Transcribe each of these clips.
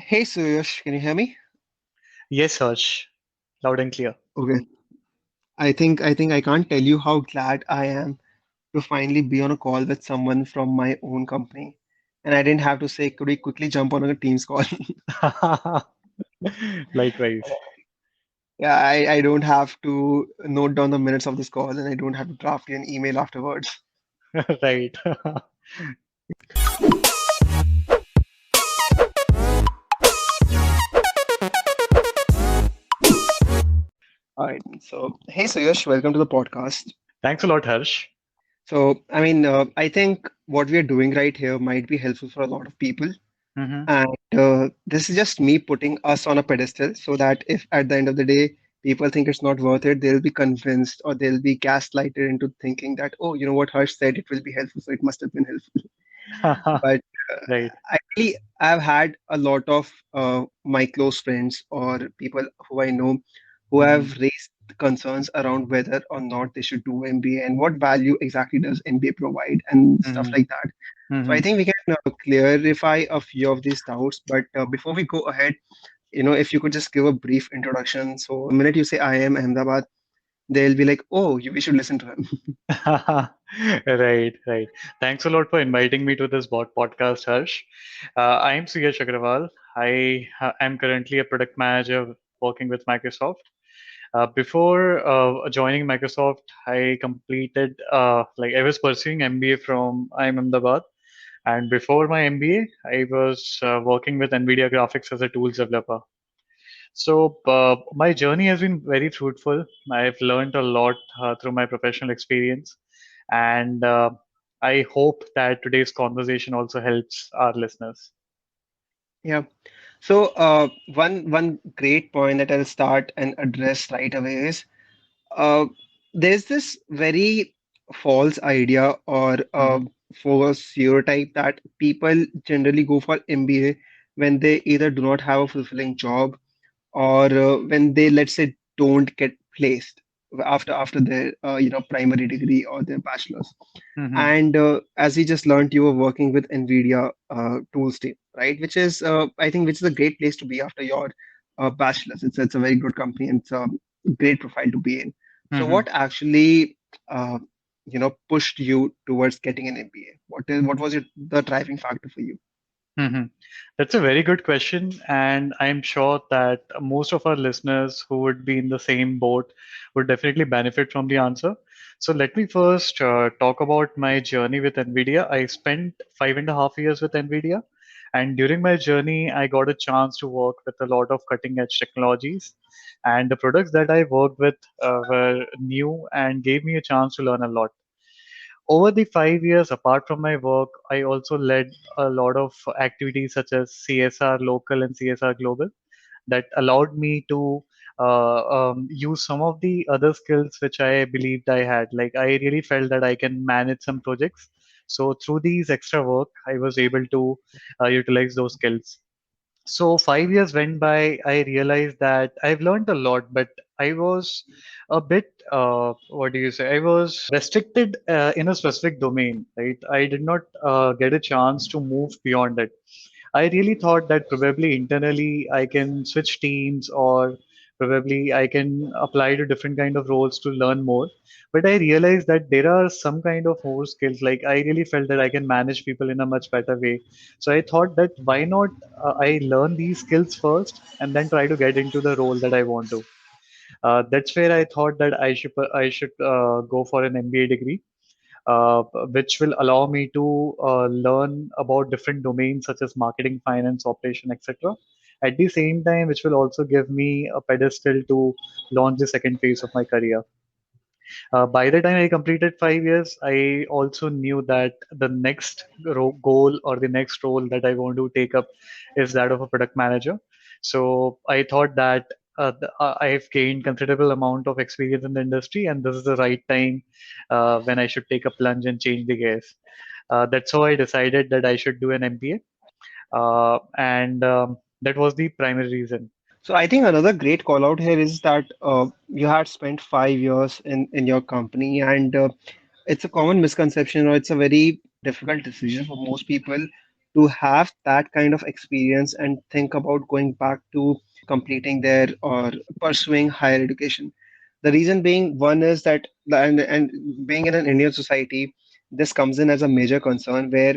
Hey Suyash, can you hear me? Yes, Harsh, loud and clear. Okay. I think I can't tell you how glad I am to finally be on a call with someone from my own company. And I didn't have to say, could we quickly jump on a Teams call? Likewise. Yeah, I don't have to note down the minutes of this call and I don't have to draft you an email afterwards. Right. All right. So, hey Suyash, welcome to the podcast. Thanks a lot, Harsh. I think what we are doing right here might be helpful for a lot of people. Mm-hmm. And this is just me putting us on a pedestal so that if at the end of the day people think it's not worth it, they'll be convinced or they'll be gaslighted into thinking that, oh, you know what Harsh said, it will be helpful, so it must have been helpful. But Right. actually, I've had a lot of my close friends or people who I know who Mm-hmm. have raised concerns around whether or not they should do MBA and what value exactly does MBA provide and stuff Mm-hmm. like that. So I Mm-hmm. think we can clarify a few of these doubts. But before we go ahead, if you could just give a brief introduction. So the minute you say IIM Ahmedabad, they'll be like, oh, we should listen to him. Right, right. Thanks a lot for inviting me to this podcast, Harsh. I am Suyash Agrawal. I am currently a product manager working with Microsoft. Before joining Microsoft, I completed I was pursuing MBA from IIM Ahmedabad. And before my MBA, I was working with NVIDIA graphics as a tools developer. So my journey has been very fruitful. I've learned a lot through my professional experience, and I hope that today's conversation also helps our listeners. Yeah. So one great point that I'll start and address right away is uh, there's this very false idea or Hmm. false stereotype that people generally go for MBA when they either do not have a fulfilling job or when they, let's say, don't get placed after their primary degree or their bachelor's. Hmm. And as we just learned, you were working with NVIDIA tools team, right? Which is, I think, which is a great place to be after your bachelor's. It's a very good company and it's a great profile to be in. So, Hmm. what actually, pushed you towards getting an MBA? What was the driving factor for you? Hmm. That's a very good question, and I'm sure that most of our listeners who would be in the same boat would definitely benefit from the answer. So let me first talk about my journey with NVIDIA. I spent 5.5 years with NVIDIA, and during my journey, I got a chance to work with a lot of cutting edge technologies. And the products that I worked with were new and gave me a chance to learn a lot. Over the 5 years, apart from my work, I also led a lot of activities such as CSR local and CSR global that allowed me to use some of the other skills which I believed I had. Like I really felt that I can manage some projects. So through these extra work, I was able to utilize those skills. So 5 years went by. I realized that I've learned a lot, but I was a bit, what do you say? I was restricted in a specific domain, right? I did not get a chance to move beyond it. I really thought that probably internally I can switch teams or probably I can apply to different kind of roles to learn more. But I realized that there are some kind of more skills. Like I really felt that I can manage people in a much better way. So I thought that why not I learn these skills first and then try to get into the role that I want to. That's where I thought that I should go for an MBA degree uh, which will allow me to learn about different domains such as marketing, finance, operation, etc. At the same time, which will also give me a pedestal to launch the second phase of my career. By the time I completed 5 years, I also knew that the next goal or the next role that I want to take up is that of a product manager. So I thought that I've gained considerable amount of experience in the industry, and this is the right time when I should take a plunge and change the gears. That's how I decided that I should do an MBA, and that was the primary reason. So I think another great call out here is that you had spent 5 years in your company, and it's a common misconception or it's a very difficult decision for most people to have that kind of experience and think about going back to completing their or pursuing higher education. The reason being, one is that, and being in an Indian society, this comes in as a major concern where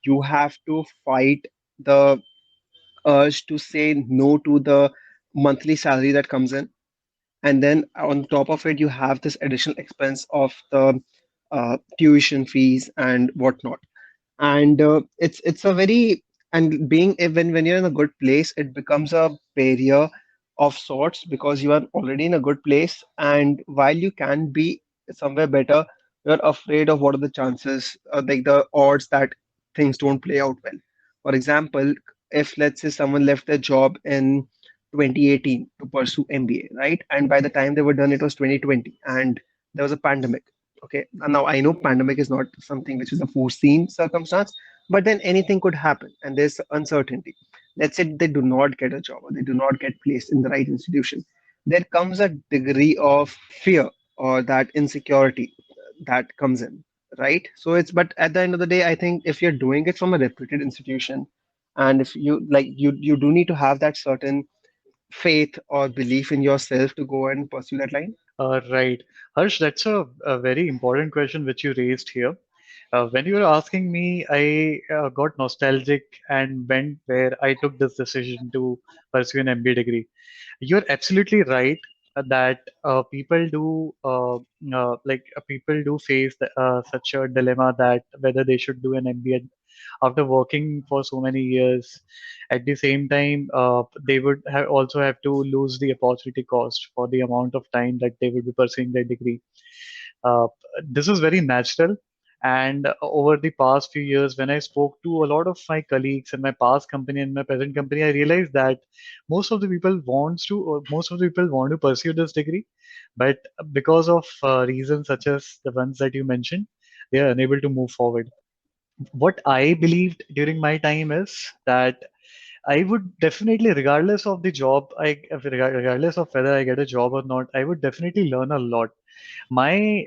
you have to fight the urge to say no to the monthly salary that comes in. And then on top of it, you have this additional expense of the tuition fees and whatnot. And it's a very, and being when you're in a good place, it becomes a barrier of sorts because you are already in a good place, and while you can be somewhere better, you're afraid of what are the chances, like the odds that things don't play out well. For example, if let's say someone left their job in 2018 to pursue MBA, right, and by the time they were done it was 2020 and there was a pandemic. Okay, and now I know pandemic is not something which is a foreseen circumstance, but then anything could happen and there's uncertainty. Let's say they do not get a job or they do not get placed in the right institution. There comes a degree of fear or that insecurity that comes in, right? So it's, but at the end of the day, I think if you're doing it from a reputed institution, and if you like, you do need to have that certain faith or belief in yourself to go and pursue that line. Right. Harsh, that's a very important question which you raised here. When you were asking me, I got nostalgic and went where I took this decision to pursue an MBA degree. You're absolutely right that people do face such a dilemma that whether they should do an MBA after working for so many years. At the same time, they would also have to lose the opportunity cost for the amount of time that they will be pursuing their degree. Uh, this is very natural. And over the past few years, when I spoke to a lot of my colleagues in my past company and my present company, I realized that most of the people want to pursue this degree, but because of reasons such as the ones that you mentioned, they are unable to move forward. What I believed during my time is that I would definitely, regardless of the job, regardless of whether I get a job or not, I would definitely learn a lot. My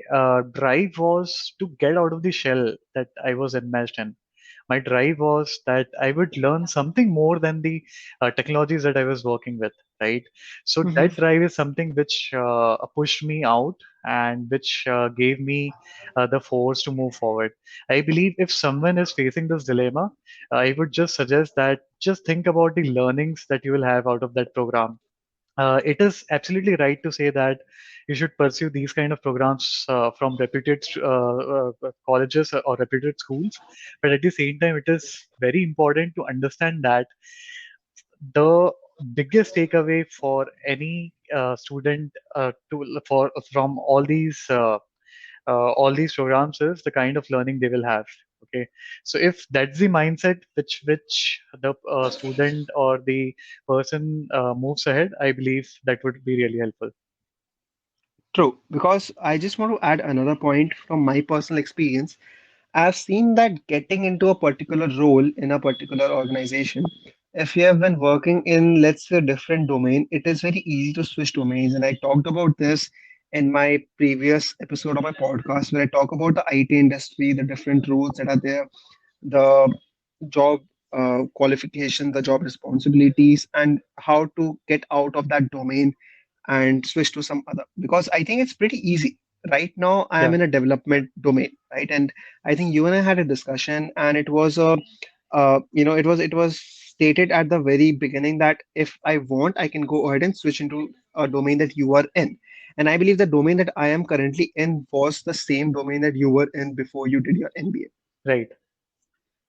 drive was to get out of the shell that I was enmeshed in. My drive was that I would learn something more than the technologies that I was working with, right? So that drive is something which pushed me out and which gave me the force to move forward. I believe if someone is facing this dilemma, I would just suggest that just think about the learnings that you will have out of that program. It is absolutely right to say that you should pursue these kind of programs from reputed colleges or reputed schools. But at the same time, it is very important to understand that the biggest takeaway for any student to for from all these programs is the kind of learning they will have. Okay, so if that's the mindset which the student or the person moves ahead, I believe that would be really helpful. True, because I just want to add another point from my personal experience. I've seen that getting into a particular role in a particular organization, if you have been working in, let's say, a different domain, it is very easy to switch domains. And I talked about this in my previous episode of my podcast, where I talk about the IT industry, the different roles that are there, the job qualification, the job responsibilities, and how to get out of that domain and switch to some other. Because I think it's pretty easy. Right now, I am Yeah, in a development domain, right? And I think you and I had a discussion, and it was it was stated at the very beginning that if I want, I can go ahead and switch into a domain that you are in. And I believe the domain that I am currently in was the same domain that you were in before you did your MBA. right,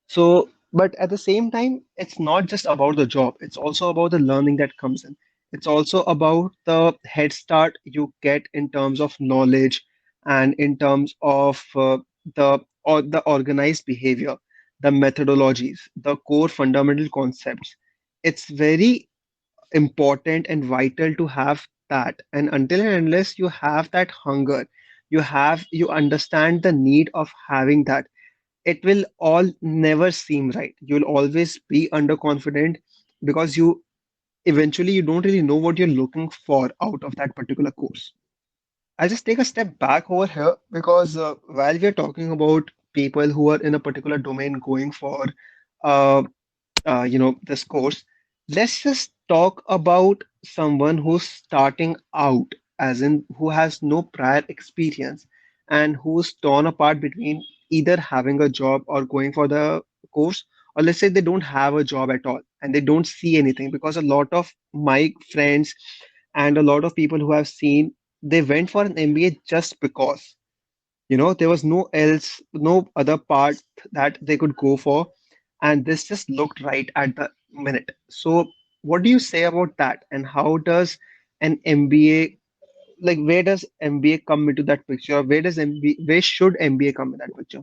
So, but at the same time, it's not just about the job, it's also about the learning that comes in. It's also about the head start you get in terms of knowledge and in terms of the organized behavior, the methodologies, the core fundamental concepts. It's very important and vital to have that. And until and unless you have that hunger, you understand the need of having that, it will all never seem right. You'll always be underconfident because you eventually you don't really know what you're looking for out of that particular course. I'll just take a step back over here because while we're talking about people who are in a particular domain going for this course, let's just talk about someone who's starting out, as in who has no prior experience and who's torn apart between either having a job or going for the course, or let's say they don't have a job at all and they don't see anything, because a lot of my friends and a lot of people who have seen, they went for an MBA just because there was no other path that they could go for, and this just looked right at the minute. So, what do you say about that? And how does an MBA, like, where does MBA come into that picture? Where should MBA come in that picture?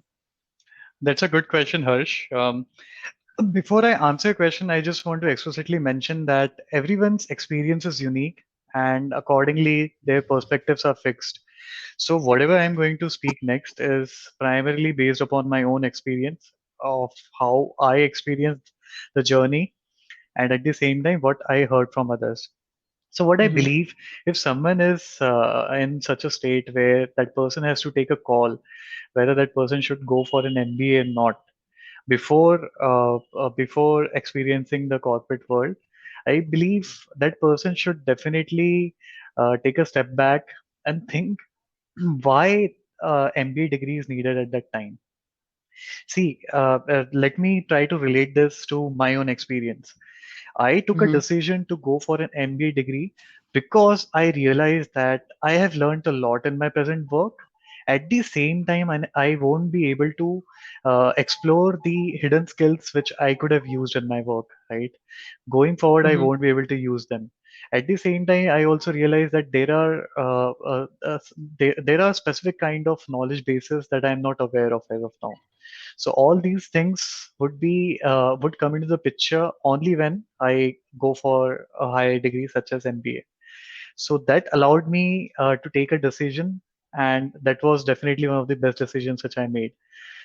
That's a good question, Harsh. Before I answer your question, I just want to explicitly mention that everyone's experience is unique and accordingly their perspectives are fixed. So, whatever I'm going to speak next is primarily based upon my own experience of how I experienced the journey and at the same time what I heard from others. So, what I Hmm. believe, if someone is in such a state where that person has to take a call whether that person should go for an MBA or not before experiencing the corporate world, I believe that person should definitely take a step back and think why MBA degree is needed at that time. See, let me try to relate this to my own experience. I took a Hmm. decision to go for an MBA degree because I realized that I have learned a lot in my present work. At the same time, and I won't be able to explore the hidden skills which I could have used in my work, right? Going forward, I Hmm. won't be able to use them. At the same time, I also realized that there are specific kind of knowledge bases that I'm not aware of as of now. So all these things would come into the picture only when I go for a higher degree such as MBA. So that allowed me to take a decision, and that was definitely one of the best decisions which I made.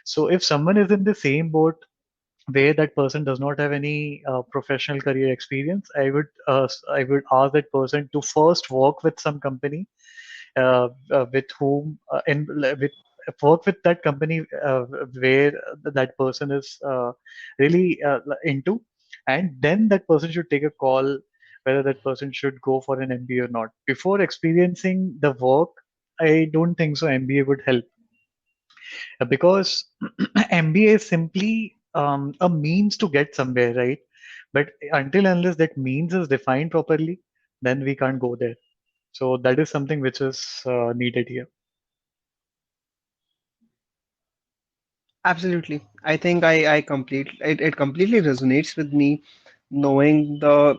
So if someone is in the same boat where that person does not have any professional career experience, I would ask that person to first work with some company with whom in with work with that company where that person is really into, and then that person should take a call whether that person should go for an MBA or not. Before experiencing the work, I don't think so MBA would help because MBA is simply a means to get somewhere, right? But until unless that means is defined properly, then we can't go there. So that is something which is needed here. Absolutely. I think it completely resonates with me, knowing the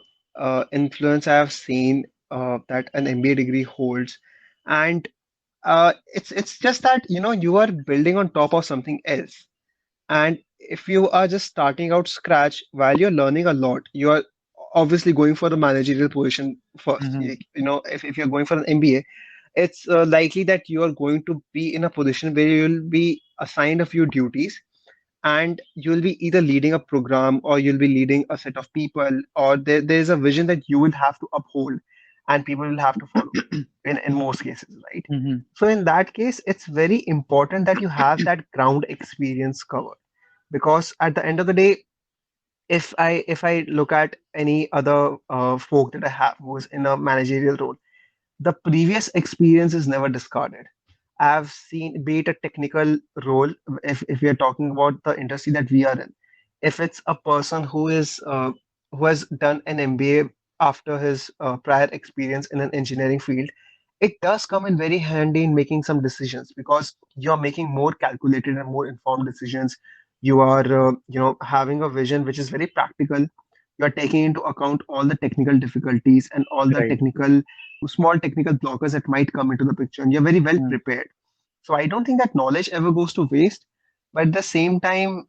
influence I have seen that an MBA degree holds. And it's just that you are building on top of something else. And if you are just starting out scratch while you're learning a lot, you are obviously going for the managerial position first. Hmm. If you're going for an MBA, it's likely that you are going to be in a position where you'll be assigned a few duties, and you'll be either leading a program or you'll be leading a set of people, or there's a vision that you will have to uphold and people will have to follow in most cases, right? Hmm. So in that case, it's very important that you have that ground experience covered, because at the end of the day, if I look at any other folk that I have who's in a managerial role, the previous experience is never discarded. I've seen, be it a technical role, if we are talking about the industry that we are in, if it's a person who has done an MBA after his prior experience in an engineering field, it does come in very handy in making some decisions, because you're making more calculated and more informed decisions. You are, having a vision which is very practical. You are taking into account all the technical difficulties and all the Right. technical small technical blockers that might come into the picture, and you're very well Mm. prepared. So I don't think that knowledge ever goes to waste. But at the same time,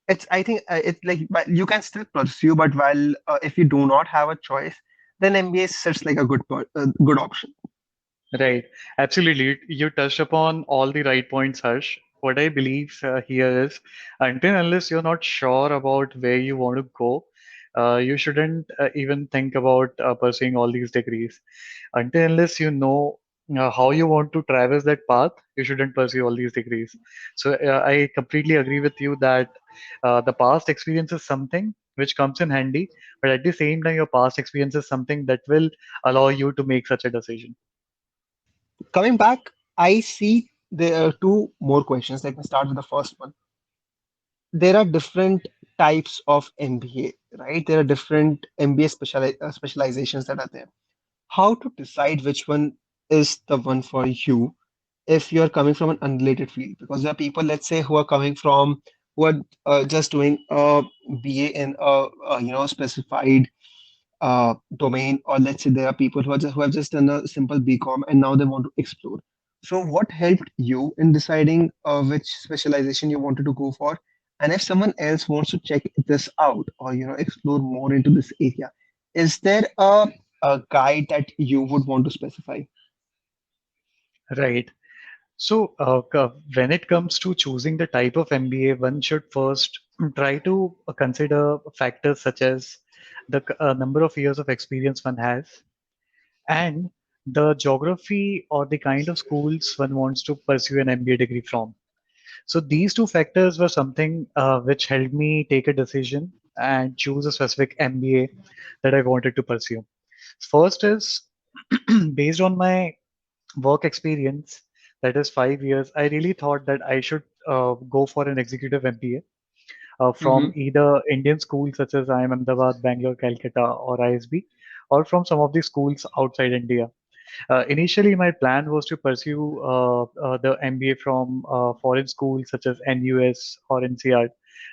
it's I think it's like, but you can still pursue. But while if you do not have a choice, then MBA sits like a good option. Right. Absolutely. You touched upon all the right points, Harsh. What I believe here is until unless you're not sure about where you want to go, you shouldn't even think about pursuing all these degrees. Until unless you know how you want to traverse that path, you shouldn't pursue all these degrees. So I completely agree with you that the past experience is something, which comes in handy, but at the same time, your past experience is something that will allow you to make such a decision. Coming back, I see there are two more questions. Let me start with the first one. There are different types of MBA, right? There are different MBA specializations that are there. How to decide which one is the one for you if you're coming from an unrelated field? Because there are people, let's say, who are coming from who are just doing a BA in a specified domain, or let's say there are people who have just done a simple BCom and now they want to explore. So, what helped you in deciding which specialization you wanted to go for? And if someone else wants to check this out or explore more into this area, is there a guide that you would want to specify? Right. So, when it comes to choosing the type of MBA, one should first try to consider factors such as the number of years of experience one has, and the geography or the kind of schools one wants to pursue an MBA degree from. So these two factors were something which helped me take a decision and choose a specific MBA that I wanted to pursue. First is based on my work experience, that is 5 years. I really thought that I should go for an executive MBA from Mm-hmm. either Indian schools such as IIM Ahmedabad, Bangalore, Calcutta, or ISB, or from some of the schools outside India. Initially, my plan was to pursue the MBA from foreign schools such as NUS or NCR.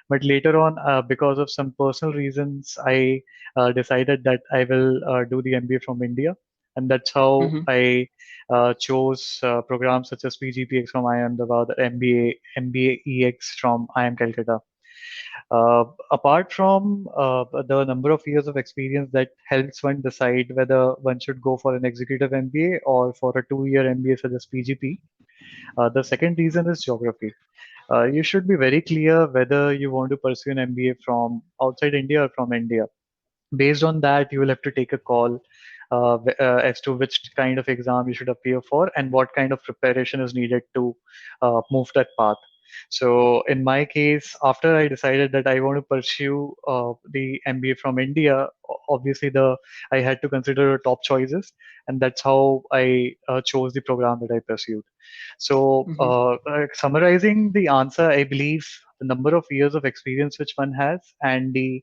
But later on, because of some personal reasons, I decided that I will do the MBA from India. And that's how Mm-hmm. I chose programs such as PGPX from IIM Ahmedabad, MBA EX from IIM Calcutta. Apart from the number of years of experience that helps one decide whether one should go for an executive MBA or for a 2-year MBA such as PGP, the second reason is geography. You should be very clear whether you want to pursue an MBA from outside India or from India. Based on that, you will have to take a call as to which kind of exam you should appear for and what kind of preparation is needed to move that path. So, in my case, after I decided that I want to pursue the MBA from India, obviously I had to consider the top choices, and that's how I chose the program that I pursued. So, Mm-hmm. summarizing the answer, I believe the number of years of experience which one has and the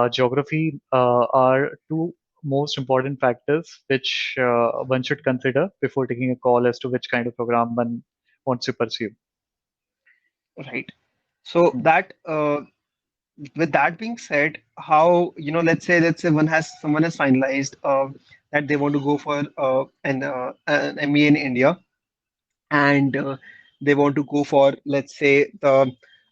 geography are two most important factors which one should consider before taking a call as to which kind of program one wants to pursue. Right. So Hmm. that with that being said, how let's say someone has finalized that they want to go for an MBA in India, and they want to go for, let's say, the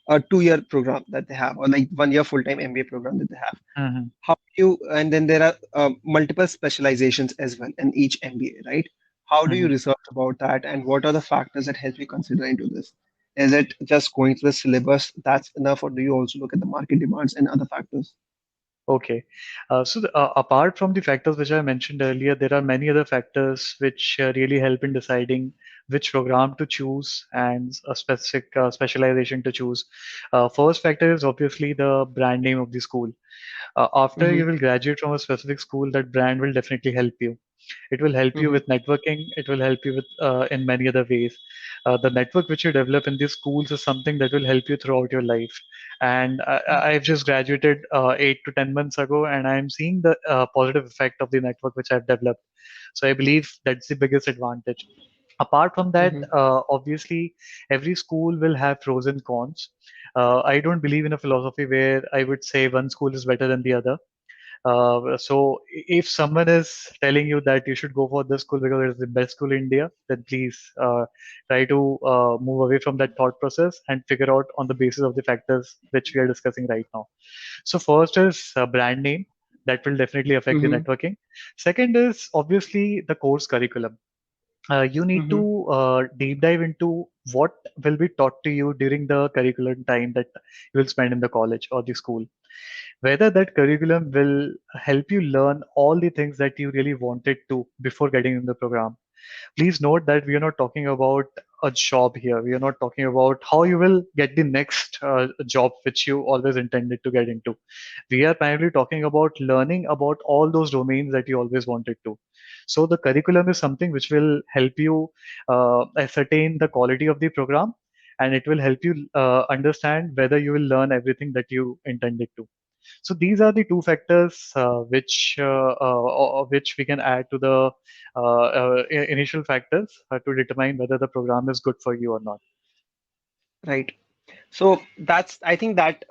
a 2-year program that they have, or like 1 year full-time MBA program that they have. Mhm. How do you, and then there are multiple specializations as well in each MBA, right? How do you Mhm. research about that, and what are the factors that help you consider into this? Is it just going through the syllabus that's enough, or do you also look at the market demands and other factors? Okay. Apart from the factors which I mentioned earlier, there are many other factors which really help in deciding which program to choose and a specific specialization to choose. First factor is obviously the brand name of the school. After Mm-hmm. you will graduate from a specific school, that brand will definitely help you. It will help you Mm-hmm. with networking. It will help you with in many other ways. The network which you develop in these schools is something that will help you throughout your life. And I've just graduated 8 to 10 months ago, and I'm seeing the positive effect of the network which I've developed. So I believe that's the biggest advantage. Apart from that, Mm-hmm. obviously, every school will have pros and cons. I don't believe in a philosophy where I would say one school is better than the other. So if someone is telling you that you should go for this school because it's the best school in India, then please try to move away from that thought process and figure out on the basis of the factors which we are discussing right now. So first is brand name. That will definitely affect the Mm-hmm. networking. Second is obviously the course curriculum. You need Mm-hmm. to deep dive into what will be taught to you during the curriculum time that you will spend in the college or the school, whether that curriculum will help you learn all the things that you really wanted to before getting in the program. Please note that we are not talking about a job here. We are not talking about how you will get the next job which you always intended to get into. We are primarily talking about learning about all those domains that you always wanted to. So the curriculum is something which will help you ascertain the quality of the program, and it will help you understand whether you will learn everything that you intended to. So these are the two factors which we can add to the initial factors to determine whether the program is good for you or not. Right. So that's, I think that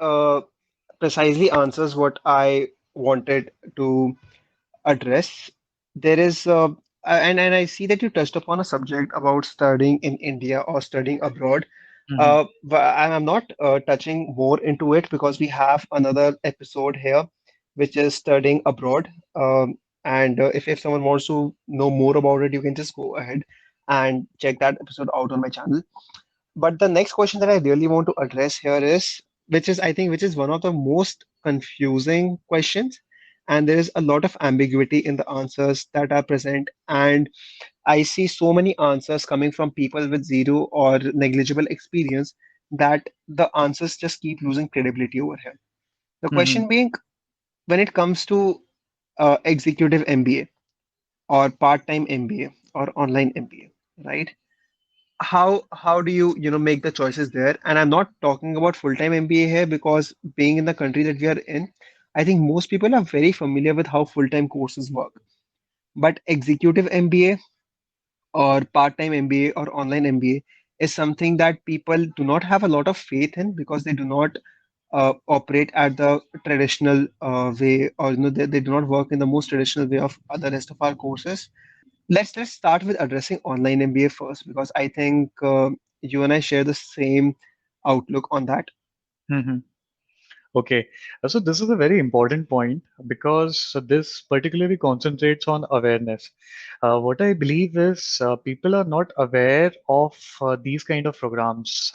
precisely answers what I wanted to address. There is, and I see that you touched upon a subject about studying in India or studying abroad. Hmm. And I'm not touching more into it because we have another episode here, which is studying abroad. And if someone wants to know more about it, you can just go ahead and check that episode out on my channel. But the next question that I really want to address here is, which is, I think, which is one of the most confusing questions, and there is a lot of ambiguity in the answers that are present. And I see so many answers coming from people with zero or negligible experience that the answers just keep losing credibility over here. The Hmm. question being, when it comes to executive MBA or part-time MBA or online MBA, right? How do you make the choices there? And I'm not talking about full-time MBA here because being in the country that we are in, I think most people are very familiar with how full-time courses work. But executive MBA or part-time MBA or online MBA is something that people do not have a lot of faith in because they do not operate at the traditional way, or they do not work in the most traditional way of the rest of our courses. Let's start with addressing online MBA first because I think you and I share the same outlook on that. Hmm. Okay, so this is a very important point because this particularly concentrates on awareness. What I believe is people are not aware of these kind of programs.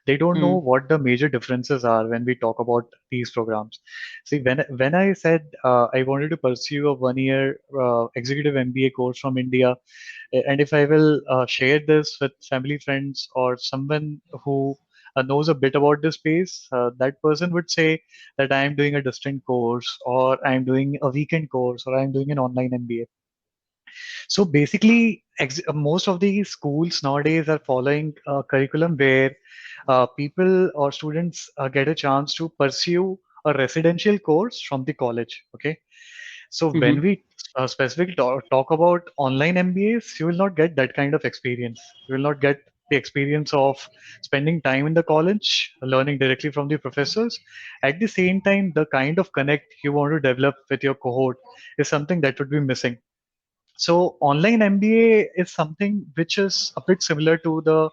They don't know Mm, what the major differences are when we talk about these programs. See, when I said I wanted to pursue a 1 year executive MBA course from India, and if I will share this with family friends or someone who knows a bit about this space, that person would say that I am doing a distant course, or I am doing a weekend course, or I am doing an online MBA. So basically, most of the schools nowadays are following a curriculum where people or students get a chance to pursue a residential course from the college. Okay, so when hmm. we specifically talk about online MBAs, you will not get that kind of experience. You will not get the experience of spending time in the college, learning directly from the professors. At the same time, the kind of connect you want to develop with your cohort is something that would be missing. So online MBA is something which is a bit similar to the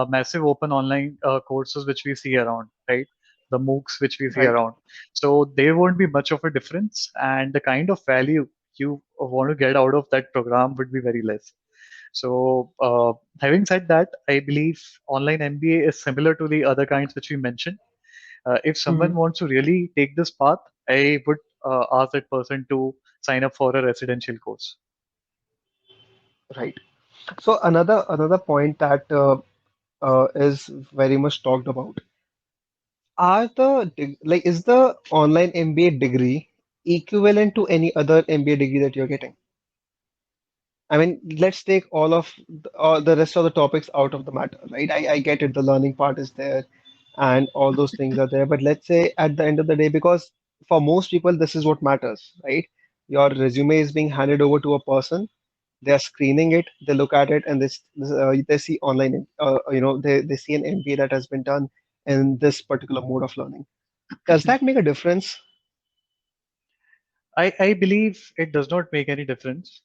massive open online courses which we see around, right? The MOOCs which we see Right. around. So there won't be much of a difference, and the kind of value you want to get out of that program would be very less. So having said that, I believe online MBA is similar to the other kinds which we mentioned. If someone Hmm. wants to really take this path, I would ask that person to sign up for a residential course. Right. So another point that is very much talked about are like, is the online MBA degree equivalent to any other MBA degree that you're getting? I mean, let's take all the rest of the topics out of the matter, right? I get it, the learning part is there and all those things are there. But let's say at the end of the day, because for most people, this is what matters, right? Your resume is being handed over to a person, they are screening it, they look at it, and they see online, they see an MBA that has been done in this particular mode of learning. Does that make a difference? I believe it does not make any difference.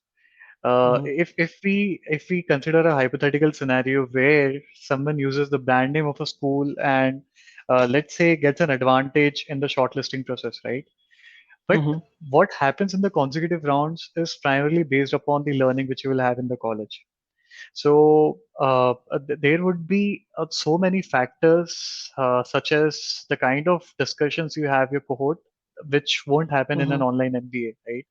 Hmm. If we consider a hypothetical scenario where someone uses the brand name of a school and let's say gets an advantage in the shortlisting process, right? But Hmm. what happens in the consecutive rounds is primarily based upon the learning which you will have in the college. So there would be so many factors, such as the kind of discussions you have your cohort, which won't happen in an Hmm. online MBA, right?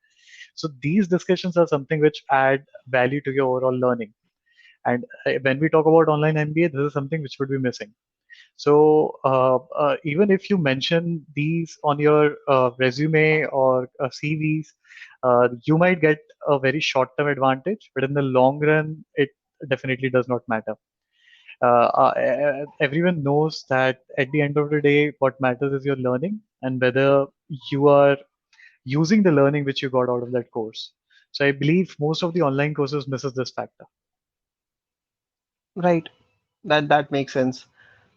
So these discussions are something which add value to your overall learning. And when we talk about online MBA, this is something which would be missing. So even if you mention these on your resume or CVs, you might get a very short-term advantage, but in the long run, it definitely does not matter. Everyone knows that at the end of the day, what matters is your learning and whether you are using the learning which you got out of that course. So I believe most of the online courses misses this factor. Right. That makes sense.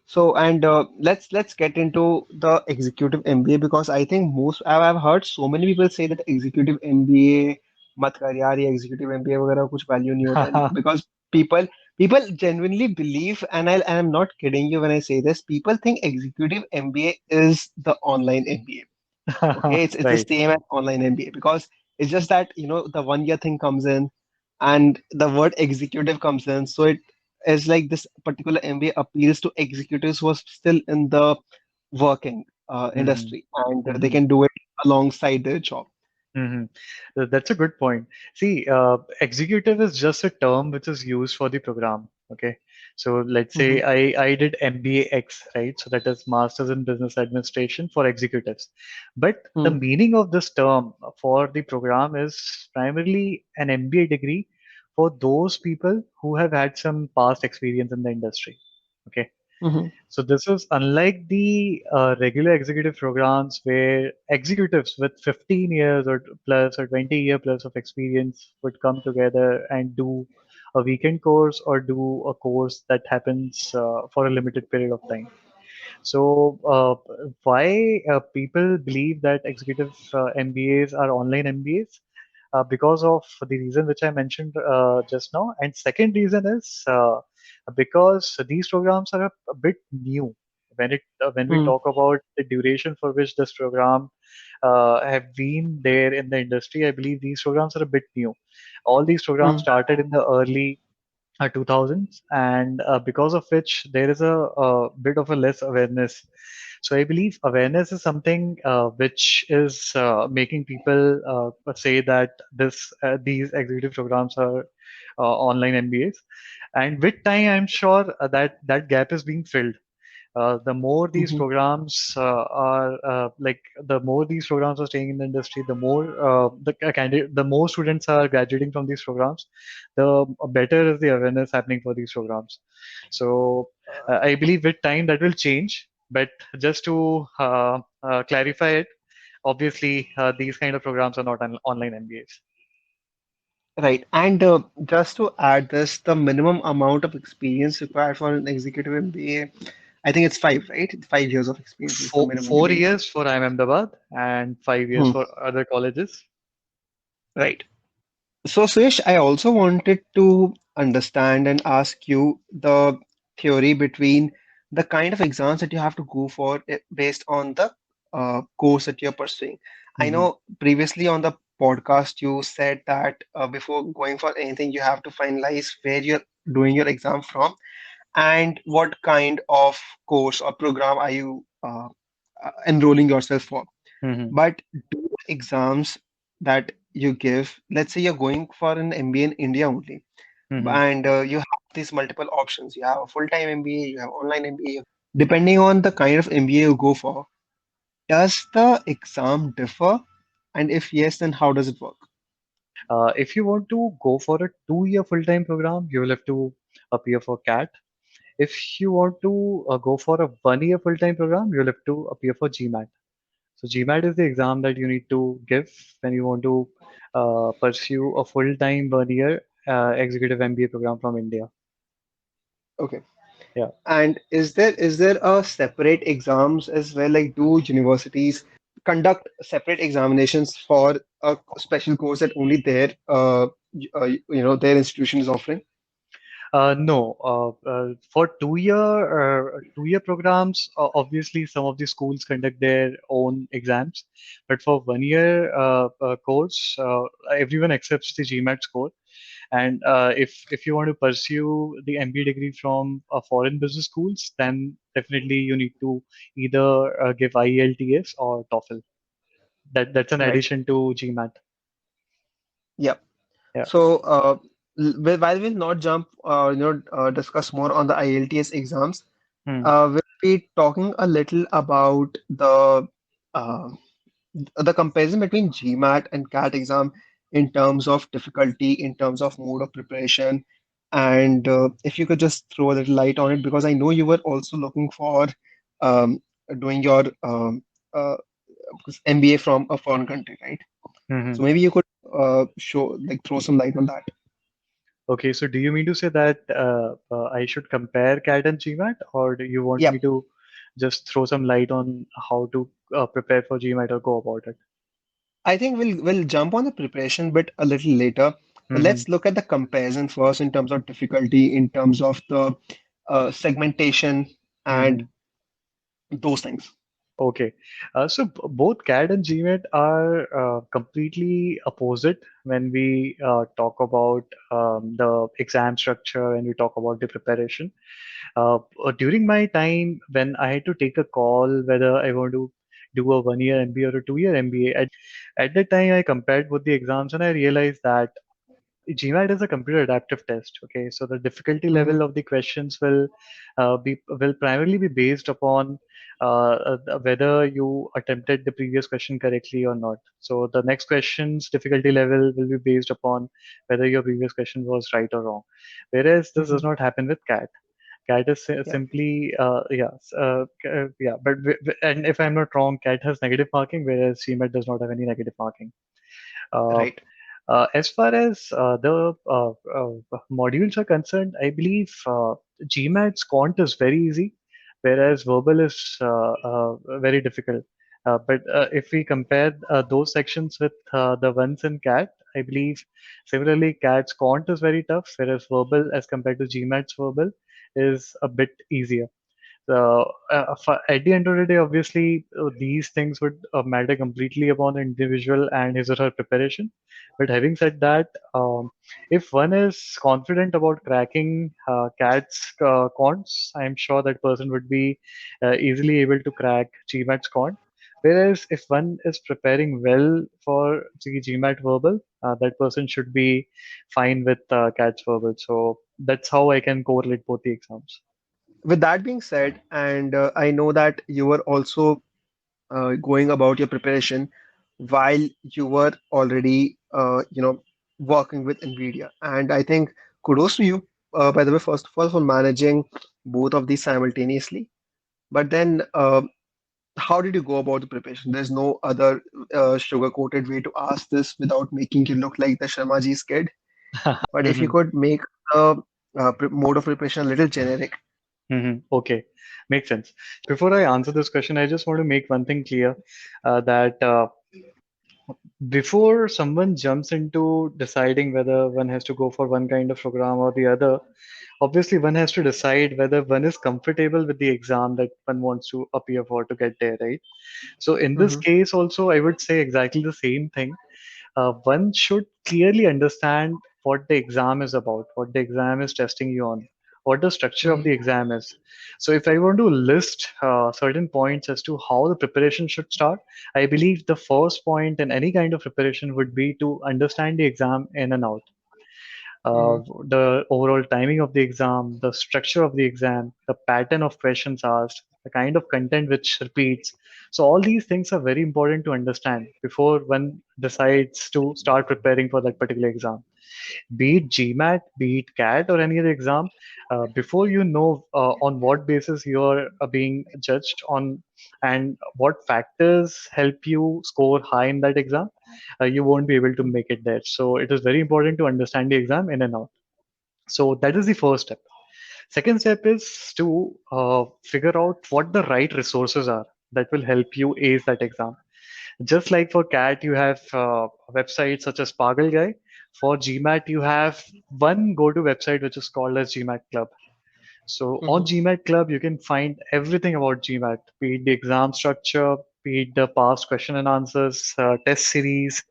So, and let's get into the executive MBA because I think I've heard so many people say that executive MBA मत कर यार ये executive MBA वगैरह कुछ value नहीं होता है because people genuinely believe and I'm not kidding you when I say this, people think executive MBA is the online MBA. Okay, it's the Right. same as online MBA because it's just that the 1 year thing comes in and the word executive comes in. So it is like this particular MBA appeals to executives who are still in the working Hmm. industry and they Hmm. can do it alongside their job. Hmm. That's a good point. See, executive is just a term which is used for the program. Okay. So let's say Hmm. I did MBA X, right? So that is Masters in Business Administration for executives. But the Hmm. meaning of this term for the program is primarily an MBA degree for those people who have had some past experience in the industry. Okay. Hmm. So this is unlike the regular executive programs where executives with 15 years or plus or 20-year plus of experience would come together and do a weekend course or do a course that happens for a limited period of time. So, why people believe that executive MBAs are online MBAs? Because of the reason which I mentioned just now. And second reason is because these programs are a bit new. When we Hmm. talk about the duration for which this program have been there in the industry, I believe these programs are a bit new. All these programs Hmm. started in the early 2000s, and because of which there is a bit of a less awareness. So I believe awareness is something which is making people say that these executive programs are online MBAs, and with time I'm sure that gap is being filled. The more these Hmm. programs are like the more these programs are staying in the industry, the more the more students are graduating from these programs, the better is the awareness happening for these programs. So I believe with time that will change. But just to clarify it, obviously these kind of programs are not online MBAs. Right. And just to add this, the minimum amount of experience required for an executive MBA, I think it's five, right? 5 years of experience is the minimum you Four need. years for IIM Ahmedabad and 5 years Hmm. for other colleges. Right. So, Suyash, I also wanted to understand and ask you the theory between the kind of exams that you have to go for based on the course that you're pursuing. I Hmm. know previously on the podcast you said that before going for anything, you have to finalize where you're doing your exam from and what kind of course or program are you enrolling yourself for. Hmm. But do exams that you give, let's say you're going for an MBA in India only, Hmm. and you have these multiple options. You have a full-time MBA, you have online MBA. Depending on the kind of MBA you go for, does the exam differ? And if yes, then how does it work? If you want to go for a 2 year full-time program, you will have to appear for CAT. If you want to go for a 1 year full-time program, you'll have to appear for GMAT. So GMAT is the exam that you need to give when you want to pursue a full-time 1 year executive MBA program from India. Okay. Yeah. And is there a separate exams as well? Like, do universities conduct separate examinations for a special course that only their institution is offering? No, for 2 year programs, obviously some of the schools conduct their own exams, but for 1 year course, everyone accepts the GMAT score. And if you want to pursue the MBA degree from foreign business schools, then definitely you need to either give IELTS or TOEFL. That's an Right. addition to GMAT. Yeah. Yeah. So while we'll not jump, discuss more on the IELTS exams, Hmm. we'll be talking a little about uh, the comparison between GMAT and CAT exam in terms of difficulty, in terms of mode of preparation, and if you could just throw a little light on it, because I know you were also looking for um, doing your MBA from a foreign country, right? Hmm. So maybe you could throw some light on that. Okay, so do you mean to say that I should compare CAT and GMAT, or do you want Yeah, me to just throw some light on how to prepare for GMAT or go about it? I think we'll jump on the preparation bit a little later. But Hmm. let's look at the comparison first in terms of difficulty, in terms of the segmentation and Hmm. those things. Okay, so both CAT and GMAT are completely opposite when we talk about the exam structure and we talk about the preparation. During my time when I had to take a call whether I want to do a 1 year MBA or a 2 year MBA, at that time I compared both the exams and I realized that GMAT is a computer adaptive test. Okay, so the difficulty Hmm. level of the questions will primarily be based upon whether you attempted the previous question correctly or not. So the next question's difficulty level will be based upon whether your previous question was right or wrong. Whereas this Hmm. does not happen with CAT. CAT is Yeah, simply yeah, but and if I'm not wrong, CAT has negative marking, whereas GMAT does not have any negative marking. Uh, right. as far as the modules are concerned, I believe GMAT's quant is very easy, whereas verbal is very difficult. But if we compare those sections with the ones in CAT, I believe similarly CAT's quant is very tough, whereas verbal as compared to GMAT's verbal is a bit easier. So, at the end of the day, obviously, these things would matter completely upon the individual and his or her preparation. But having said that, if one is confident about cracking CAT's cons, I'm sure that person would be easily able to crack GMAT's con. Whereas if one is preparing well for the GMAT verbal, that person should be fine with CAT's verbal. So that's how I can correlate both the exams. With that being said, and I know that you were also going about your preparation while you were already, working with NVIDIA. And I think kudos to you, by the way, first of all, for managing both of these simultaneously. But then, how did you go about the preparation? There's no other sugar-coated way to ask this without making you look like the Sharma ji's kid. But if you could make the mode of preparation a little generic. Okay, makes sense. Before I answer this question, I just want to make one thing clear that before someone jumps into deciding whether one has to go for one kind of program or the other, obviously one has to decide whether one is comfortable with the exam that one wants to appear for to get there, right? So in this Hmm. case, also, I would say exactly the same thing. One should clearly understand what the exam is about, what the exam is testing you on, what the structure of Hmm. the exam is. So, if I want to list certain points as to how the preparation should start, I believe the first point in any kind of preparation would be to understand the exam in and out, Hmm. the overall timing of the exam, the structure of the exam, the pattern of questions asked, the kind of content which repeats. So all these things are very important to understand before one decides to start preparing for that particular exam, be it GMAT, be it CAT, or any other exam, before you know on what basis you're being judged on and what factors help you score high in that exam, you won't be able to make it there. So it is very important to understand the exam in and out. So that is the first step. Second step is to figure out what the right resources are that will help you ace that exam. Just like for CAT, you have websites such as Pagal Guy. For GMAT, you have one go-to website which is called as GMAT Club. So on Hmm. GMAT Club, you can find everything about GMAT, be it the exam structure, be it the past question and answers, test series,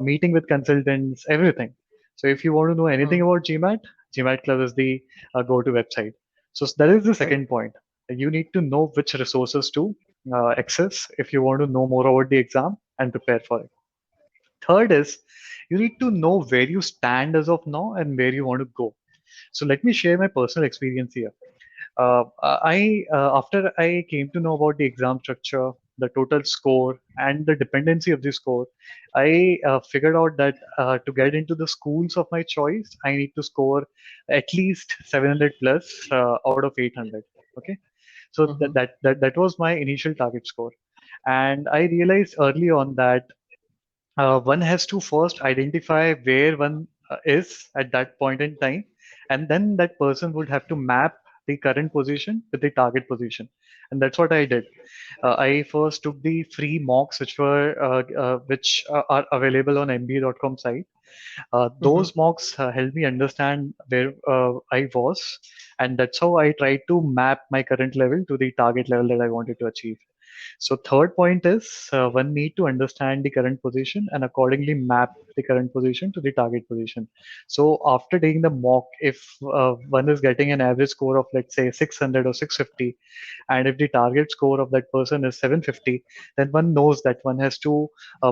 meeting with consultants, everything. So if you want to know anything Hmm. about GMAT, GMAT Club is the go-to website. So that is the Right. second point. You need to know which resources to access if you want to know more about the exam and prepare for it. Third is you need to know where you stand as of now and where you want to go. So let me share my personal experience here. After I came to know about the exam structure, the total score, and the dependency of the score, I figured out that to get into the schools of my choice, I need to score at least 700 plus out of 800. Okay, so Mm-hmm. that was my initial target score, and I realized early on that one has to first identify where one is at that point in time, and then that person would have to map the current position with the target position. And that's what I did. I first took the free mocks which are available on mba.com site. Mm-hmm. Those mocks helped me understand where I was, and that's how I tried to map my current level to the target level that I wanted to achieve. So third point is one need to understand the current position and accordingly map the current position to the target position. So after taking the mock, if one is getting an average score of let's say 600 or 650, and if the target score of that person is 750, then one knows that one has to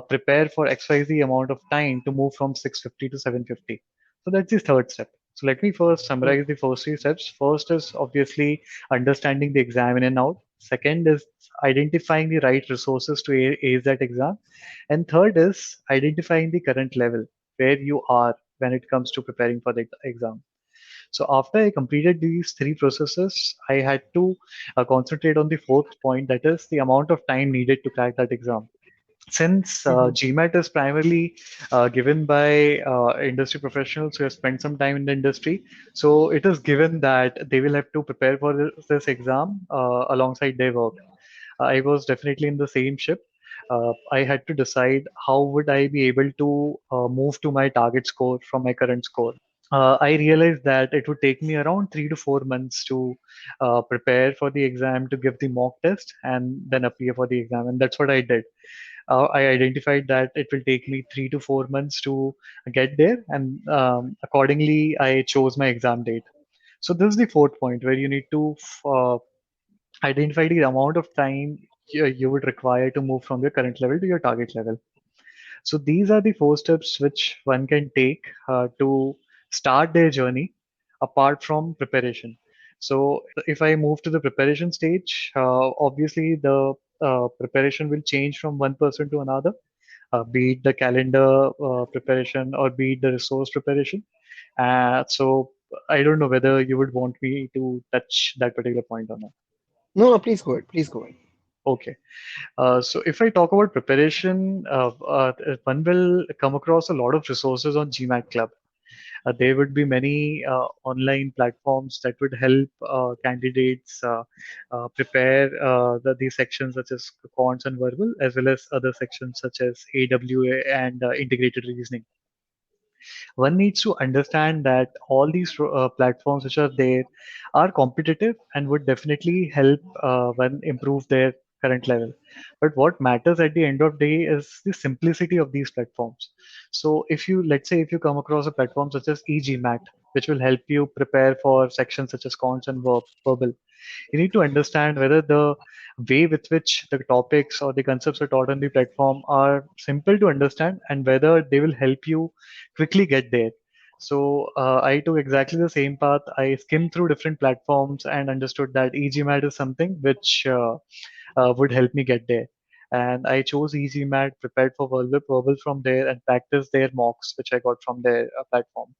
prepare for XYZ amount of time to move from 650 to 750. So that's the third step. So let me first summarize the first three steps. First is obviously understanding the exam in and out. Second is identifying the right resources to ace that exam. And third is identifying the current level where you are when it comes to preparing for the exam. So after I completed these three processes, I had to concentrate on the fourth point, that is the amount of time needed to crack that exam. Since Mm-hmm. GMAT is primarily given by industry professionals who have spent some time in the industry, so it is given that they will have to prepare for this exam alongside their work. I was definitely in the same ship. I had to decide how would I be able to move to my target score from my current score. I realized that it would take me around 3 to 4 months to prepare for the exam, to give the mock test, and then appear for the exam. And that's what I did. I identified that it will take me 3 to 4 months to get there, and accordingly, I chose my exam date. So this is the fourth point where you need to uh, identify the amount of time you would require to move from your current level to your target level. So these are the four steps which one can take to start their journey apart from preparation. So if I move to the preparation stage, obviously the preparation will change from one person to another, be it the calendar preparation or be it the resource preparation. So I don't know whether you would want me to touch that particular point or not. No, no, please go ahead. Please go ahead. Okay. So if I talk about preparation, one will come across a lot of resources on GMAT Club. There would be many online platforms that would help candidates prepare these sections such as quants and verbal, as well as other sections such as AWA and integrated reasoning. One needs to understand that all these platforms which are there are competitive and would definitely help one improve their current level. But what matters at the end of the day is the simplicity of these platforms. So if you, let's say, if you come across a platform such as EGMAT, which will help you prepare for sections such as cons and verbal, you need to understand whether the way with which the topics or the concepts are taught on the platform are simple to understand and whether they will help you quickly get there. So I took exactly the same path. I skimmed through different platforms and understood that EGMAT is something which would help me get there. And I chose EGMAT, prepared for verbal from there, and practiced their mocks, which I got from their platform.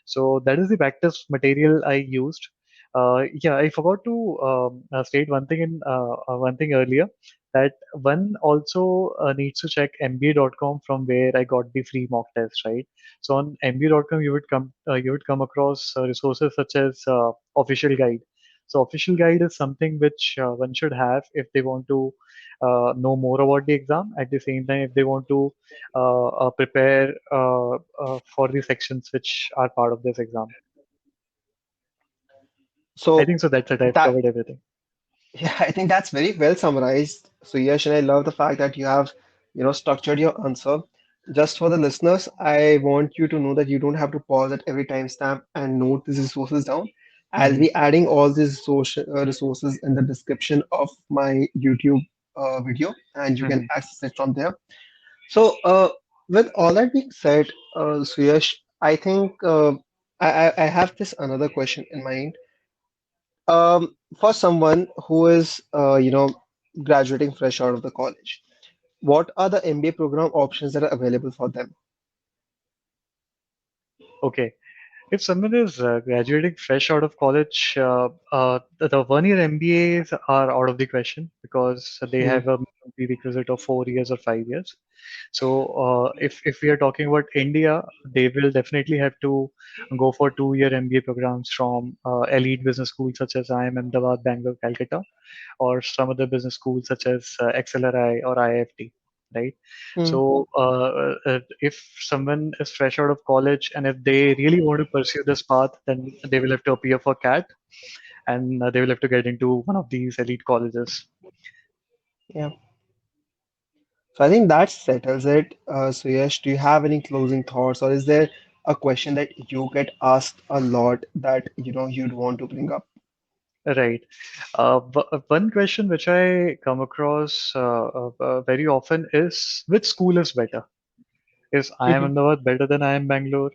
So that is the practice material I used. Yeah, I forgot to state one thing earlier, that one also needs to check MBA.com from where I got the free mock test, right? So on MBA.com you would come across resources such as official guide. So official guide is something which one should have if they want to know more about the exam. At the same time, if they want to prepare for the sections which are part of this exam. I So think so. That's it. I've that covered everything. Yeah, I think that's very well summarized, Suyash, and I love the fact that you have, structured your answer. Just for the listeners, I want you to know that you don't have to pause at every timestamp and note these resources down. I'll Hmm. be adding all these resources in the description of my YouTube video, and you can Hmm. access it from there. So, With all that being said, Suyash, I think I have this another question in mind. For someone who is, graduating fresh out of the college, what are the MBA program options that are available for them? Okay. If someone is graduating fresh out of college, the one-year MBAs are out of the question because they Hmm. have a prerequisite of 4 years or 5 years. So if we are talking about India, they will definitely have to go for 2-year MBA programs from elite business schools such as IIM Ahmedabad, Bangalore, Calcutta, or some other business schools such as XLRI or IFT, right? Hmm. So if someone is fresh out of college and if they really want to pursue this path, then they will have to appear for CAT and they will have to get into one of these elite colleges. Yeah. So I think that settles it. Suyash, do you have any closing thoughts, or is there a question that you get asked a lot that you'd want to bring up? Right. One question which I come across very often is which school is better? Is IIM Hmm. Ahmedabad better than IIM Bangalore,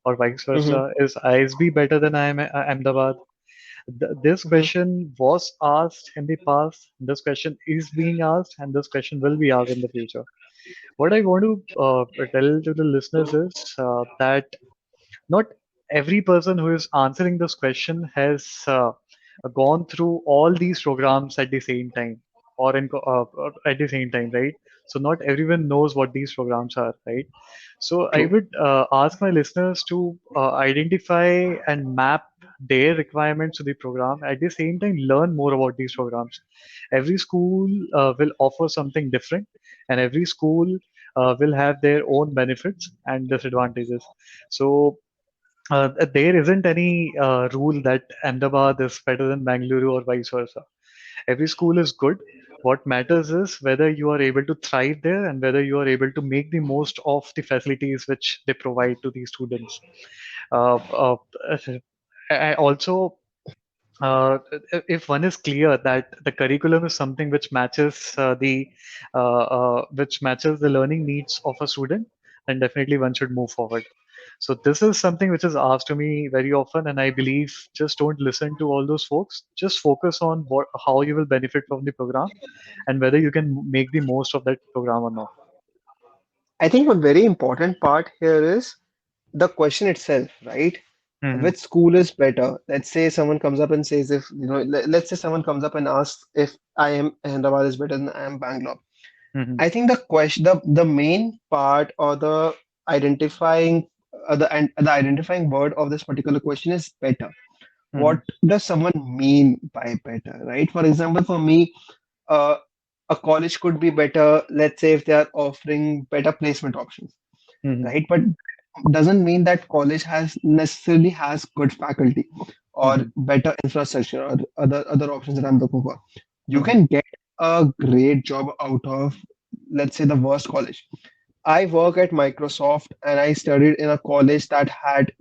or vice Hmm. versa? Is ISB better than IIM Ahmedabad? This Hmm. question was asked in the past. This question is being asked, and this question will be asked in the future. What I want to tell to the listeners is that not every person who is answering this question has gone through all these programs at the same time at the same time, right? So not everyone knows what these programs are, right? So I True. would ask my listeners to identify and map their requirements to the program, at the same time learn more about these programs. Every school will offer something different, and every school will have their own benefits and disadvantages. So there isn't any rule that Ahmedabad is better than Bangalore or vice versa. Every school is good. What matters is whether you are able to thrive there and whether you are able to make the most of the facilities which they provide to these students. Uh, uh, I also if one is clear that the curriculum is something which matches the learning needs of a student, then definitely one should move forward. So this is something which is asked to me very often, and I believe just don't listen to all those folks. Just focus on how you will benefit from the program and whether you can make the most of that program or not. I think one very important part here is the question itself, right? Hmm. Which school is better? Let's say someone comes up and says, if let's say someone comes up and asks if I am Ahmedabad is better than I am Bangalore. Hmm. I think the main part or the identifying the identifying word of this particular question is better. Hmm. What does someone mean by better, right? For example, for me, uh, a college could be better. Let's say if they are offering better placement options, Hmm. right? But doesn't mean that college has necessarily has good faculty or Hmm. better infrastructure or other options that I'm looking for. You Hmm. can get a great job out of, let's say, the worst college. I work at Microsoft and I studied in a college that had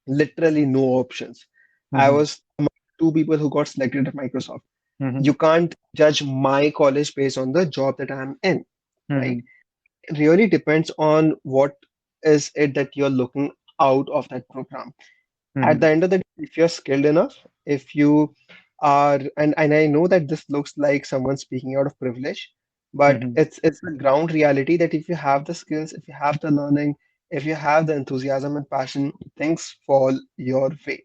literally no options. I Hmm. was among two people who got selected at Microsoft. Hmm. You can't judge my college based on the job that I'm in, right? Hmm. It really depends on what is it that you're looking out of that program. At Hmm. the end of the day, if you're skilled enough, if you are, and I know that this looks like someone speaking out of privilege, but Hmm. it's the ground reality that if you have the skills, if you have the learning, if you have the enthusiasm and passion, things fall your way.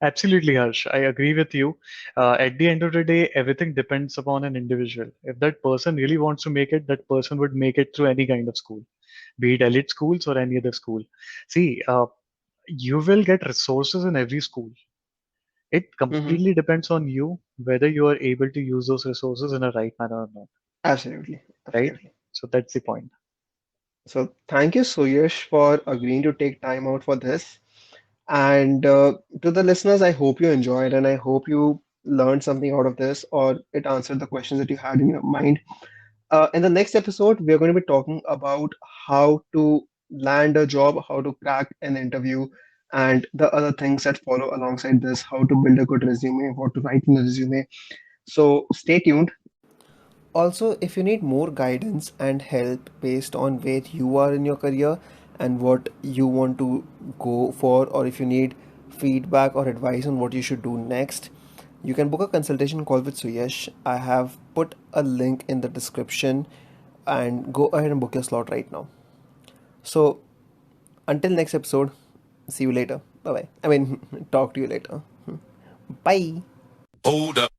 Absolutely, Harsh. I agree with you. At the end of the day, everything depends upon an individual. If that person really wants to make it, that person would make it through any kind of school, be it elite schools or any other school. See, you will get resources in every school. It Hmm. completely depends on you whether you are able to use those resources in a right manner or not, Absolutely, right? absolutely. So that's the point. So thank you, Suyash, for agreeing to take time out for this. And to the listeners, I hope you enjoyed and I hope you learned something out of this or it answered the questions that you had in your mind. In the next episode, we're going to be talking about how to land a job, how to crack an interview, and the other things that follow alongside this, how to build a good resume, what to write in a resume. So stay tuned. Also, if you need more guidance and help based on where you are in your career and what you want to go for, or if you need feedback or advice on what you should do next, you can book a consultation call with Suyash. I have put a link in the description and go ahead and book your slot right now. So, until next episode, see you later. Bye bye. I mean, talk to you later. Bye. Hold up.